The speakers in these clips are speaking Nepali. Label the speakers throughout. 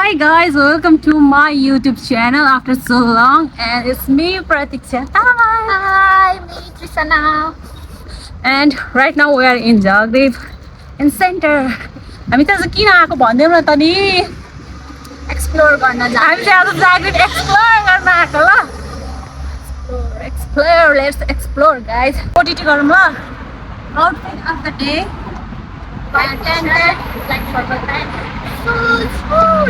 Speaker 1: Hi guys, welcome to my YouTube channel after so long, and it's me Pratiksha.
Speaker 2: Hi, me Trisana.
Speaker 1: And right now we are in Zagreb in center. हामी त चाहिँ किन आएको भन्दैम न त नि
Speaker 2: Explore गर्न जा.
Speaker 1: हामी चाहिँ आज Zagreb explore गर्न आएको ल explore, let's explore guys. OTT गरौँ ल. Outfit of the day.
Speaker 2: Like for the time.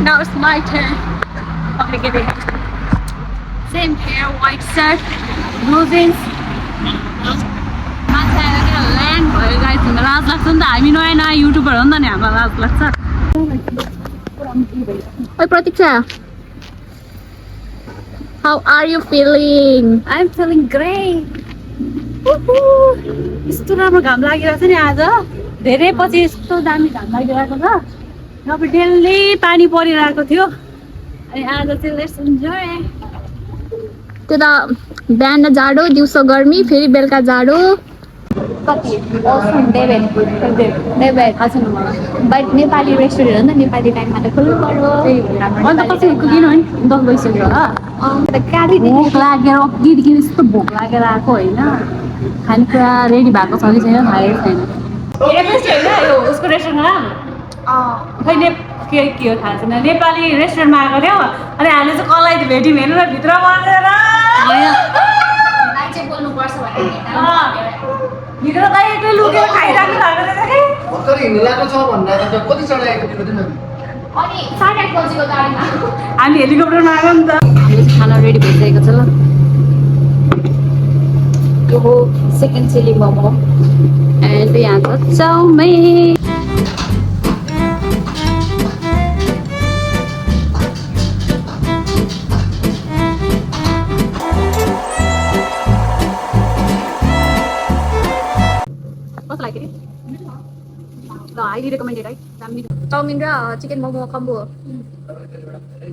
Speaker 1: Now it's my turn. Okay, get it. Same hair, white shirt, blue jeans. मान्छे आएर के ल्यान्ड भयो गाइस, हामीलाई लाज लाग्छ नि त, हामी नयाँ नयाँ युट्युबर हो नि त नि, हामीलाई लाज लाग्छ.
Speaker 2: Oi Pratiksha. How are you feeling?
Speaker 1: I'm feeling great. यस्तो राम्रो घाम लागिरहेको छ नि आज, धेरै पछि यस्तो दामी घाम लागिरहेको छ. अब डेली पानी परिरहेको थियो अनि आज चाहिँ लेट्स इन्जोय.
Speaker 2: त्यो त बिहान जाडो, दिउँसो गर्मी, फेरि बेलुका जाडो.
Speaker 1: कति डेभेड थाहा छैन मलाई.
Speaker 2: बट नेपाली रेस्टुरेन्ट हो नि त, नेपाली टाइममा त खोल्नु पर्यो.
Speaker 1: अन्त कसरी कुकिन हो नि 10 बजिसक्यो होला. भोक लागेर अघिदेखि यस्तो भोक लागेर आएको होइन, खानेकुरा रेडी भएको छ कि छैन थाहै छैन. यो उसको रेस्टुरेन्टमा खै के हो थाहा छैन, नेपाली रेस्टुरेन्टमा आएको थियो अनि हामीले चाहिँ कसलाई भेट्यौँ हेर्नु न भित्र बसेर. भित्र त एक्लै लुकेर खाइराख्नु भएको रहेछ कि.
Speaker 3: भर्खर हिँड्नु लागेको छ भन्दा त कति चढाएको थियो तिमीले?
Speaker 2: अनि 8:30 बजेको गाडीमा
Speaker 1: हामी हेलिकप्टरमा आएको नि त. हाम्रो चाहिँ खाना रेडी भइसकेको छ ल. यो हो सेकेन्ड चिली मोमो एन्ड यहाँ छ चाउमिन. कस्तो लाग्यो नि? ल हाइली रेकमेन्डेड है. दामी.
Speaker 2: चाउमिन र चिकन मोमो कम्बो.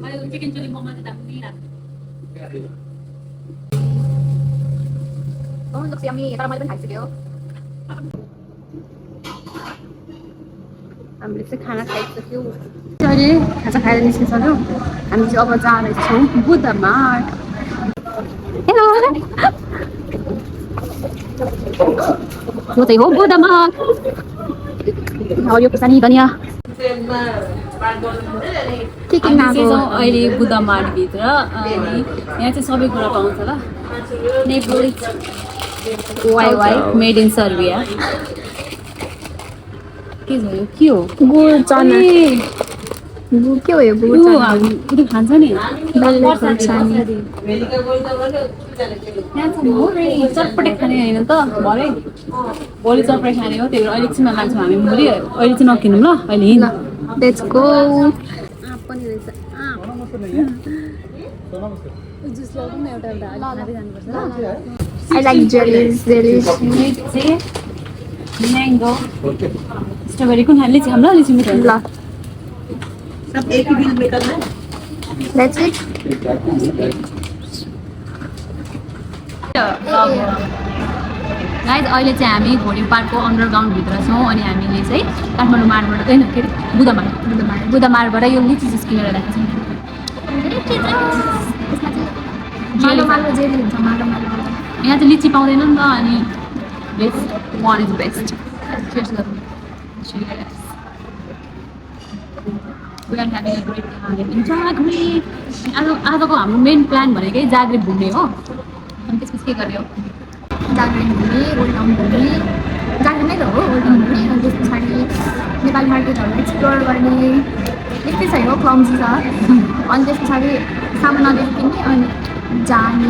Speaker 1: मैले चिकन चिली मोमो चाहिँ दामी लाग्यो.
Speaker 2: लुक्स यम्मी, तर मैले पनि खाइसक्यो.
Speaker 1: हामीले चाहिँ खाना खाइसक्यौँ. अहिले खाजा खाएर निस्किसक्यौँ. हामी चाहिँ अब जाँदैछौँ बुद्ध मार्ट. हेलो, यो चाहिँ हो बुद्ध मार्ट. यो खुर्सानी धनियाँ
Speaker 2: के किन्न आएको?
Speaker 1: अहिले बुद्ध मार्टभित्र अनि यहाँ चाहिँ सबै कुरा पाउँछ ल. नेपाली वाइ मेड इन सर्बिया. के छ यो? के हो?
Speaker 2: गुड चना. के हो यो गुड चना?
Speaker 1: त्यो खान्छ नि
Speaker 2: डल्ले खुर्सानी.
Speaker 1: यहाँ चाहिँ चटपटे खाने होइन त, भरे भोलि चटपटे खाने हो, त्यही भएर अहिले एकछिनमा लाग्छौँ हामी. भोलि अहिले चाहिँ नकिनौँ ल, अहिले हिँड.
Speaker 2: Let's go.
Speaker 1: पनि रहेछ. जुस लगाउँ न एउटा एउटा खाँदै जानुपर्छ.
Speaker 2: I like jellies.
Speaker 1: चाहिँ म्याङ्गो स्ट्रबेरी कुन खाने? लिची खाऊँ ल, लिची मिठो
Speaker 2: ल. That's it.
Speaker 1: गाइज अहिले चाहिँ हामी घोडी पार्कको अन्डरग्राउन्डभित्र छौँ अनि हामीले चाहिँ काठमाडौँ मार्गबाट होइन के अरे बुद्ध मार्गबाट यो लिची जुस किनेर ल्याएको छौँ.
Speaker 2: जेली हुन्छ मालो.
Speaker 1: यहाँ चाहिँ लिची पाउँदैन नि त अनि बेस्ट वान इज बेस्ट. आजको हाम्रो मेन प्लान भनेकै जाग्रेब घुम्ने हो. अनि त्यसपछि के गर्ने हो?
Speaker 2: जाग्रेब घुम्ने, ओल्ड टाउन घुम्ने. जाग्रेबमै त हो ओल्ड टाउन घुम्ने. अनि त्यस पछाडि नेपाली मार्केटहरू एक्सप्लोर गर्ने. यस्तै छ हो, क्लम्सी छ. अनि त्यस पछाडि सामान नदेख किन्ने अनि जाने.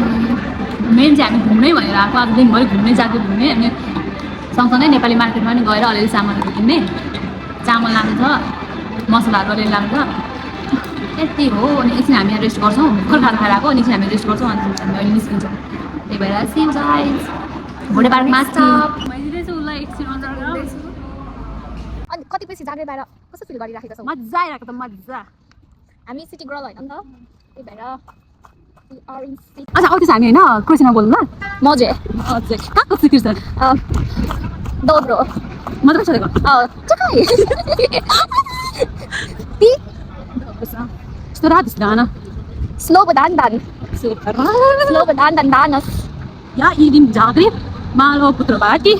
Speaker 1: मेन चाहिँ हामी घुम्नै भनेर आएको. आज दिनभरि घुम्ने, जाग्रेब घुम्ने अनि सँगसँगै नेपाली मार्केटमा पनि गएर अलिअलि सामानहरू किन्ने. चामल लानु छ, मसलाहरू अलिअलि लानु छ. यति हो. अनि एकछिन हामी यहाँ रेस्ट गर्छौँ. भर्खर खाना खाएर आएको अनि एकछिन हामी रेस्ट गर्छौँ अनि हामी अहिले निस्किन्छौँ. त्यही भएर सी यू गाइज. घोडे पार्कमा मैले चाहिँ उसलाई एकछिन अन्डरग्राउन्ड.
Speaker 2: अनि कति पछि जाग्रेब आएर कस्तो फिल गरिराखेको छौ?
Speaker 1: मजा आइरहेको त, मजा.
Speaker 2: हामी सिटी गर्ल होइन नि त, त्यही भएर
Speaker 1: अच्छा अब चाहिँ हामी होइन क्रिस्चियनमा बोल्नु ल.
Speaker 2: मजे
Speaker 1: कहाँको चाहिँ क्रिस्चियन?
Speaker 2: दोब्रो
Speaker 1: मात्रै छोडेको.
Speaker 2: चकाइ
Speaker 1: यस्तो रातिसरान
Speaker 2: Slow but dandan. Slow but dandan danas.
Speaker 1: या इदिम जाग्रेब मालो पुत्र बाटी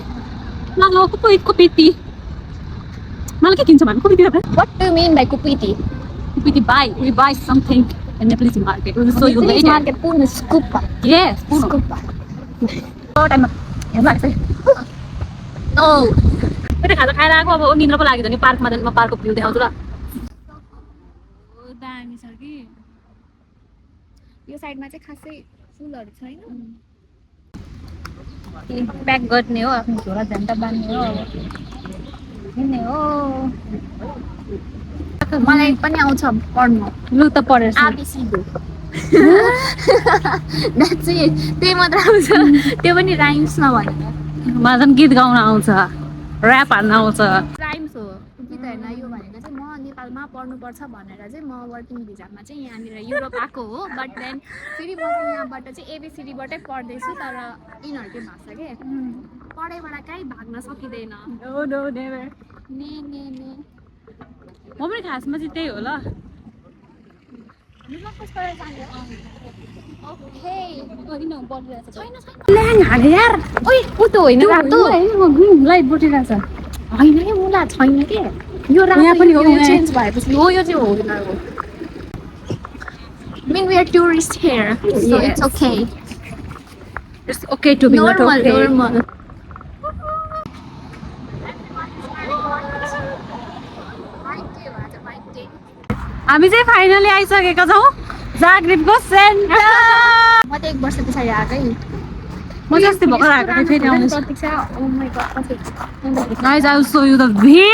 Speaker 1: मालो कुपिती मलाई के किन्छ भने कुपिती
Speaker 2: What do you mean by kupiti?
Speaker 1: कुपिती we buy something in the Nepalese market. We'll show you
Speaker 2: Nepalese
Speaker 1: later.
Speaker 2: market puno scupa.
Speaker 1: Yes, puno.
Speaker 2: Scupa.
Speaker 1: टाइममा हेर्नु लाग्छ नो फेरि खाजा खाएर आएको अब निन्द्रा पो लाग्यो भने पार्कमा जानु म पार्कको भ्यू देखाउँछु ल दामी छ कि
Speaker 2: यो साइडमा चाहिँ खासै फुलहरु छैन.
Speaker 1: प्याक गर्ने हो आफ्नो झोला झ्यान्टा बान्ने हो हिँड्ने हो
Speaker 2: मलाई पनि आउँछ पढ्नु.
Speaker 1: लु त पढेर
Speaker 2: ABCD. That's it. त्यही मात्र आउँछ. त्यो पनि राइम्समा भनेर.
Speaker 1: मलाई झन् गीत गाउन आउँछ ऱ्याप हान्न आउँछ
Speaker 2: राइम्स हो. गीत हैन यो भनेको चाहिँ म नेपालमा पढ्नुपर्छ भनेर चाहिँ म वर्किङ भिजामा चाहिँ यहाँनिर युरोप आएको हो. बट देन फेरि म चाहिँ यहाँबाट चाहिँ ABCD बाटै पढ्दैछु तर यिनीहरुकै भाषा के पढाइबाट कहीँ भाग्न सकिँदैन.
Speaker 1: नो नो नेभर
Speaker 2: ने ने ने
Speaker 1: म पनि खासमा चाहिँ त्यही हो ल
Speaker 2: ओके छैन छैन
Speaker 1: ल्याङ हाले यार
Speaker 2: ओइ उ त होइन रातो
Speaker 1: ग्रिन लाइट बटिरहेछ
Speaker 2: होइन के मुला छैन के यो रातो
Speaker 1: यहाँ पनि हो,
Speaker 2: यो
Speaker 1: यहाँ।
Speaker 2: चेन्ज भएपछि हो यो चाहिँ हो यिनीहरूको I mean we are tourists here so
Speaker 1: Yes.
Speaker 2: it's okay
Speaker 1: it's okay to be not
Speaker 2: normal
Speaker 1: okay
Speaker 2: normal
Speaker 1: हामी चाहिँ फाइनली आइसकेका छौँ जाग्रेबको सेन्टर
Speaker 2: म त 1 वर्ष पछाडि आएकै
Speaker 1: म चाहिँ अस्ति भर्खर आएको थिएँ फेरि आउनु
Speaker 2: प्रतीक्षा oh my god
Speaker 1: Guys, I will show you the view.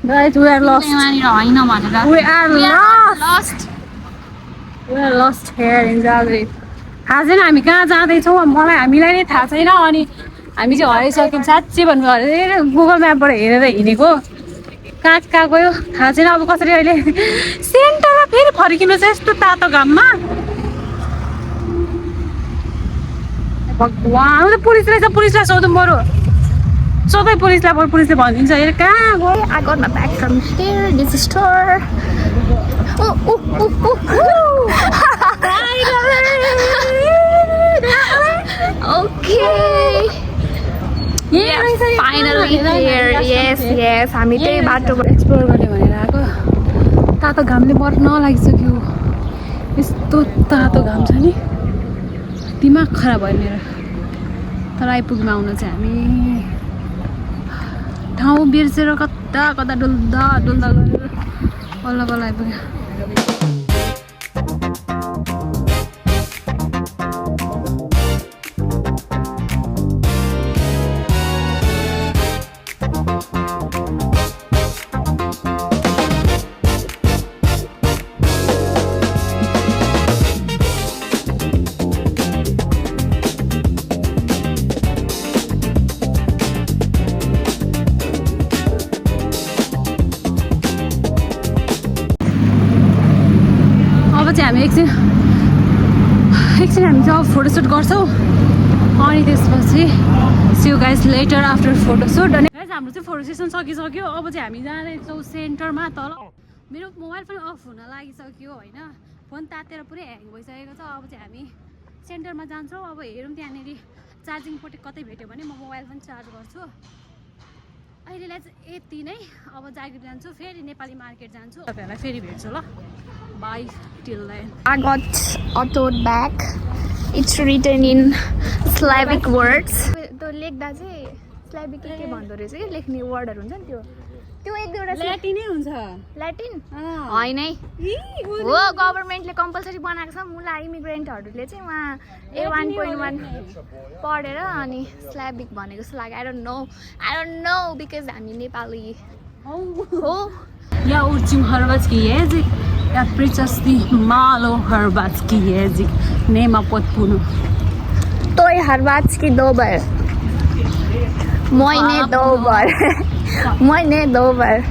Speaker 1: Guys, we are lost.
Speaker 2: यहाँनिर होइन भनेर
Speaker 1: We are lost.
Speaker 2: lost
Speaker 1: We are lost here in Zagreb. थाहा छैन हामी कहाँ जाँदैछौँ मलाई हामीलाई नै थाहा छैन अनि हामी चाहिँ हराइसक्यौँ साँच्चै भन्नु अरे गुगल म्यापबाट हेरेर हिँडेको कहाँ कहाँ गयो थाहा छैन अब कसरी अहिले सेन्टरमा फेरि फर्किनु चाहिँ यस्तो तातो घाममा भगवान् त पुलिस रहेछ पुलिसलाई सोधौँ बरु सोधै पुलिसलाई बरु पुलिसले भनिदिन्छ हेर कहाँ गयो
Speaker 2: I got my bag from here this store okay yes finally here yes हामी त्यही बाटोबाट
Speaker 1: एक्सप्लोर गर्ने भनेर आएको तातो घामले मर्न लागिसक्यो यस्तो तातो घाम छ नि दिमाग खराब भयो मेरो तर आइपुग्यौँ आउन चाहिँ हामी ठाउँ बिर्सेर कता कता डुल्दा डुल्दा गएर बल्ल बल्ल आइपुग्यो चाहिँ हामी एकछिन हामी चाहिँ अब फोटोसुट गर्छौँ अनि त्यसपछि see you guys later after photoshoot. अनि गाइज हाम्रो चाहिँ फोटो सेसन सकिसक्यो। अब चाहिँ हामी जाँदैछौँ सेन्टरमा। तल मेरो मोबाइल पनि अफ हुन लागिसक्यो होइन, फोन तातेर पुरै ह्याङ भइसकेको छ। अब चाहिँ हामी सेन्टरमा जान्छौँ। अब हेरौँ त्यहाँनिर चार्जिङ पोर्ट कतै भेट्यो भने म मोबाइल पनि चार्ज गर्छु। अहिलेलाई चाहिँ यति नै। अब जागिर जान्छु, फेरि नेपाली मार्केट जान्छु। तपाईँहरूलाई फेरि भेट्छु ल, bye till then.
Speaker 2: I got a tote bag. It's written in Slavic words. त्यो लेख्दा चाहिँ स्लाभिक के भन्दो रहेछ कि लेख्ने वर्डहरू हुन्छ नि त्यो एक दुईवटा
Speaker 1: ल्याटिनै हुन्छ।
Speaker 2: ल्याटिन होइन है हो, गभर्मेन्टले कम्पलसरी बनाएको छ। मुला इमिग्रेन्टहरूले चाहिँ उहाँ A1.1 पढेर अनि स्लाभिक भनेको जस्तो लाग्यो। आई डोन्ट नो बिकज हामी नेपाली हो।
Speaker 1: Я учим хорватский язык, я причастный мало хорватский язык, нема подпуну.
Speaker 2: Той хорватский добр. Мой не добр. Мой не добр.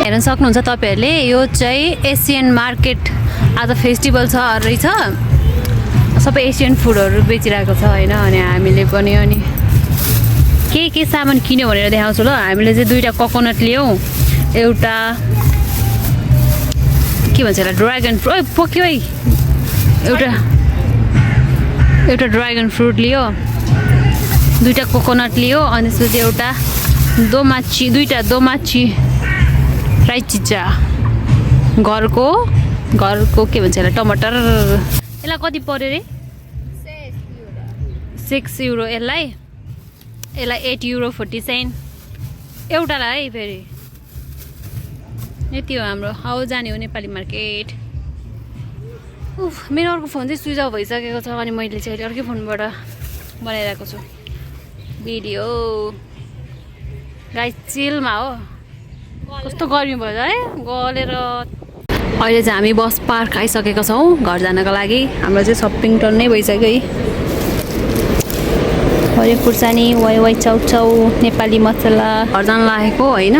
Speaker 1: हेर्न सक्नुहुन्छ तपाईँहरूले, यो चाहिँ एसियन मार्केट आज फेस्टिभल छ रहेछ। सबै एसियन फुडहरू बेचिरहेको छ होइन। अनि हामीले पनि अनि के सामान किन्यो भनेर देखाउँछु ल। हामीले चाहिँ 2टा कोकोनट लियौँ, एउटा के भन्छ होला ड्रागन फ्रुट पक्यो है, एउटा ड्रागन फ्रुट लियो, 2टा कोकोनट लियो, अनि त्यसपछि एउटा दोमाची, 2टा दोमाची राई चिच्चा, घरको के भन्छ होला टमाटर। यसलाई कति पर्यो रे? 6 युरो। यसलाई 8 युरो 40 सेन्ट एउटालाई है। फेरि यति हो हाम्रो। आऊ जाने हो नेपाली मार्केट। मेरो अर्को फोन चाहिँ स्विच अफ भइसकेको छ अनि मैले चाहिँ अहिले अर्कै फोनबाट बनाइरहेको छु भिडियो। गाइस चिलमा हो, कस्तो गर्मी भयो है गलेर। अहिले चाहिँ हामी बस पार्क आइसकेका छौँ घर जानको लागि। हाम्रो चाहिँ सपिङ टर्न नै भइसक्यो है। हरेक खुर्सानी वाइ चाउचाउ नेपाली मसला घर जान लागेको होइन।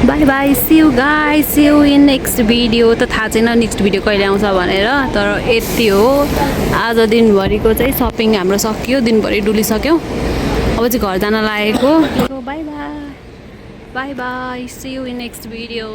Speaker 1: Bye bye, see you guys, see you in next video. त थाहा छैन नेक्स्ट भिडियो कहिले आउँछ भनेर, तर यति हो। आज दिनभरिको चाहिँ सपिङ हाम्रो सकियो, दिनभरि डुलिसक्यो। अब चाहिँ घर जान लागेको। Bye bye, see you in next video.